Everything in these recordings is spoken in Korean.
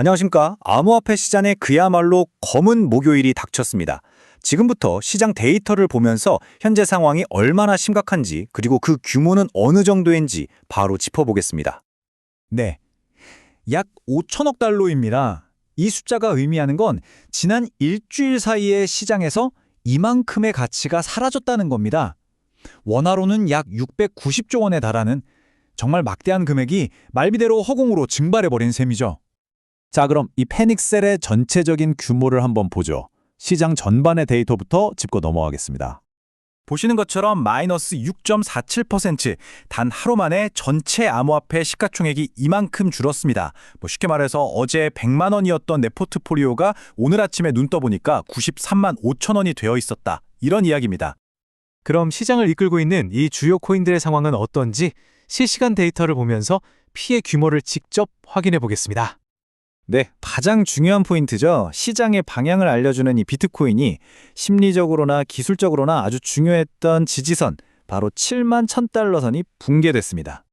안녕하십니까. 암호화폐 시장에 그야말로 검은 목요일이 닥쳤습니다. 지금부터 시장 데이터를 보면서 현재 상황이 얼마나 심각한지 그리고 그 규모는 어느 정도인지 바로 짚어보겠습니다. 네, 약 5천억 달러입니다. 이 숫자가 의미하는 건 지난 일주일 사이에 시장에서 이만큼의 가치가 사라졌다는 겁니다. 원화로는 약 690조 원에 달하는 정말 막대한 금액이 말미대로 허공으로 증발해버린 셈이죠. 자, 그럼 이 패닉셀의 전체적인 규모를 한번 보죠. 시장 전반의 데이터부터 짚고 넘어가겠습니다. 보시는 것처럼 마이너스 6.47%, 단 하루 만에 전체 암호화폐 시가총액이 이만큼 줄었습니다. 쉽게 말해서 어제 100만 원이었던 내 포트폴리오가 오늘 아침에 눈 떠보니까 93만 5천 원이 되어 있었다. 이런 이야기입니다. 그럼 시장을 이끌고 있는 이 주요 코인들의 상황은 어떤지 실시간 데이터를 보면서 피해 규모를 직접 확인해 보겠습니다. 네, 가장 중요한 포인트죠. 시장의 방향을 알려주는 이 비트코인이 심리적으로나 기술적으로나 아주 중요했던 지지선, 바로 7만 1,000달러 선이 붕괴됐습니다.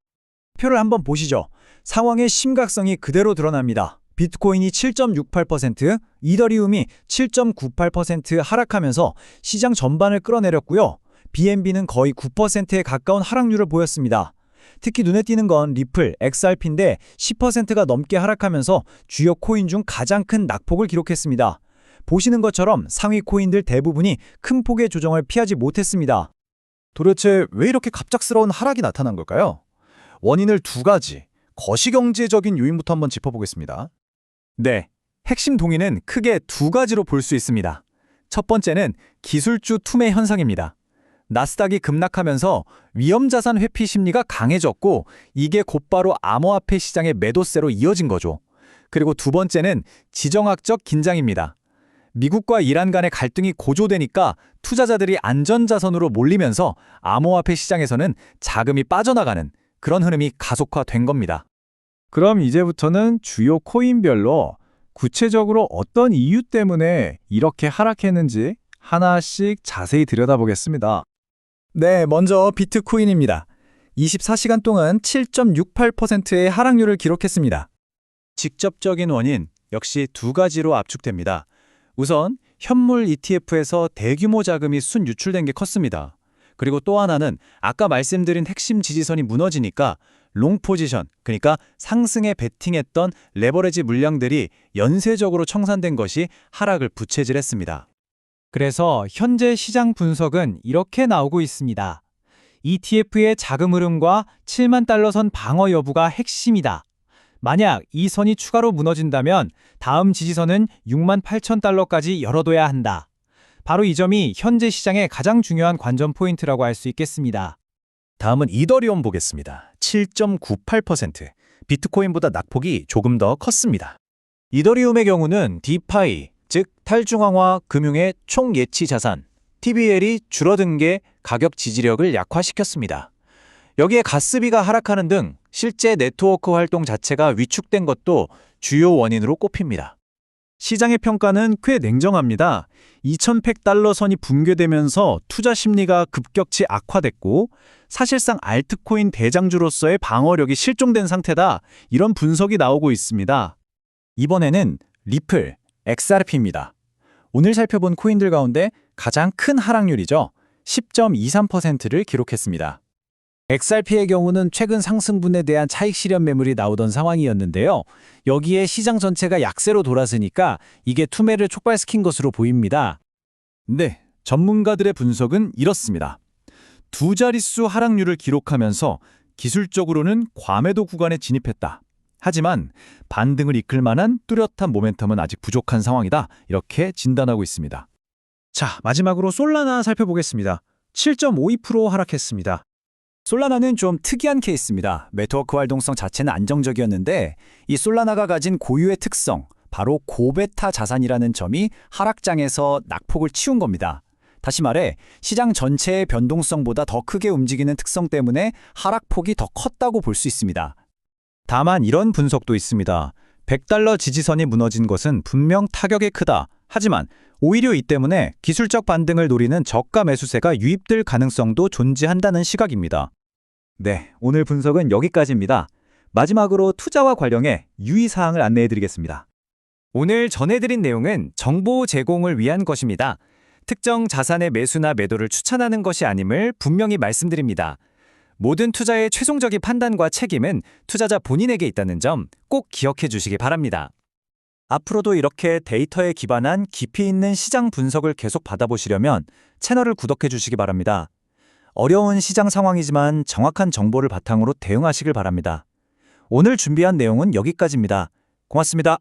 표를 한번 보시죠. 상황의 심각성이 그대로 드러납니다. 비트코인이 7.68%, 이더리움이 7.98% 하락하면서 시장 전반을 끌어내렸고요. BNB는 거의 9%에 가까운 하락률을 보였습니다. 특히 눈에 띄는 건 리플, XRP인데 10%가 넘게 하락하면서 주요 코인 중 가장 큰 낙폭을 기록했습니다. 보시는 것처럼 상위 코인들 대부분이 큰 폭의 조정을 피하지 못했습니다. 도대체 왜 이렇게 갑작스러운 하락이 나타난 걸까요? 원인을 두 가지, 거시경제적인 요인부터 한번 짚어보겠습니다. 네, 핵심 동의는 크게 두 가지로 볼 수 있습니다. 첫 번째는 기술주 투매 현상입니다. 나스닥이 급락하면서 위험자산 회피 심리가 강해졌고 이게 곧바로 암호화폐 시장의 매도세로 이어진 거죠. 그리고 두 번째는 지정학적 긴장입니다. 미국과 이란 간의 갈등이 고조되니까 투자자들이 안전자산으로 몰리면서 암호화폐 시장에서는 자금이 빠져나가는 그런 흐름이 가속화된 겁니다. 그럼 이제부터는 주요 코인별로 구체적으로 어떤 이유 때문에 이렇게 하락했는지 하나씩 자세히 들여다보겠습니다. 네, 먼저 비트코인입니다. 24시간 동안 7.68%의 하락률을 기록했습니다. 직접적인 원인 역시 두 가지로 압축됩니다. 우선 현물 ETF에서 대규모 자금이 순유출된 게 컸습니다. 그리고 또 하나는 아까 말씀드린 핵심 지지선이 무너지니까 롱 포지션, 그러니까 상승에 베팅했던 레버리지 물량들이 연쇄적으로 청산된 것이 하락을 부채질했습니다. 그래서 현재 시장 분석은 이렇게 나오고 있습니다. ETF의 자금 흐름과 7만 달러 선 방어 여부가 핵심이다. 만약 이 선이 추가로 무너진다면 다음 지지선은 6만 8천 달러까지 열어둬야 한다. 바로 이 점이 현재 시장의 가장 중요한 관전 포인트라고 할 수 있겠습니다. 다음은 이더리움 보겠습니다. 7.98%, 비트코인보다 낙폭이 조금 더 컸습니다. 이더리움의 경우는 디파이, 즉 탈중앙화 금융의 총예치 자산, TVL이 줄어든 게 가격 지지력을 약화시켰습니다. 여기에 가스비가 하락하는 등 실제 네트워크 활동 자체가 위축된 것도 주요 원인으로 꼽힙니다. 시장의 평가는 꽤 냉정합니다. 2,100달러 선이 붕괴되면서 투자 심리가 급격히 악화됐고 사실상 알트코인 대장주로서의 방어력이 실종된 상태다. 이런 분석이 나오고 있습니다. 이번에는 리플, XRP입니다. 오늘 살펴본 코인들 가운데 가장 큰 하락률이죠. 10.23%를 기록했습니다. XRP의 경우는 최근 상승분에 대한 차익 실현 매물이 나오던 상황이었는데요. 여기에 시장 전체가 약세로 돌아서니까 이게 투매를 촉발시킨 것으로 보입니다. 네, 전문가들의 분석은 이렇습니다. 두 자릿수 하락률을 기록하면서 기술적으로는 과매도 구간에 진입했다. 하지만 반등을 이끌 만한 뚜렷한 모멘텀은 아직 부족한 상황이다. 이렇게 진단하고 있습니다. 자, 마지막으로 솔라나 살펴보겠습니다. 7.52% 하락했습니다. 솔라나는 좀 특이한 케이스입니다. 네트워크 활동성 자체는 안정적이었는데 이 솔라나가 가진 고유의 특성, 바로 고베타 자산이라는 점이 하락장에서 낙폭을 치운 겁니다. 다시 말해 시장 전체의 변동성보다 더 크게 움직이는 특성 때문에 하락폭이 더 컸다고 볼 수 있습니다. 다만 이런 분석도 있습니다. 100달러 지지선이 무너진 것은 분명 타격이 크다. 하지만 오히려 이 때문에 기술적 반등을 노리는 저가 매수세가 유입될 가능성도 존재한다는 시각입니다. 네, 오늘 분석은 여기까지입니다. 마지막으로 투자와 관련해 유의사항을 안내해드리겠습니다. 오늘 전해드린 내용은 정보 제공을 위한 것입니다. 특정 자산의 매수나 매도를 추천하는 것이 아님을 분명히 말씀드립니다. 모든 투자의 최종적인 판단과 책임은 투자자 본인에게 있다는 점 꼭 기억해 주시기 바랍니다. 앞으로도 이렇게 데이터에 기반한 깊이 있는 시장 분석을 계속 받아보시려면 채널을 구독해 주시기 바랍니다. 어려운 시장 상황이지만 정확한 정보를 바탕으로 대응하시길 바랍니다. 오늘 준비한 내용은 여기까지입니다. 고맙습니다.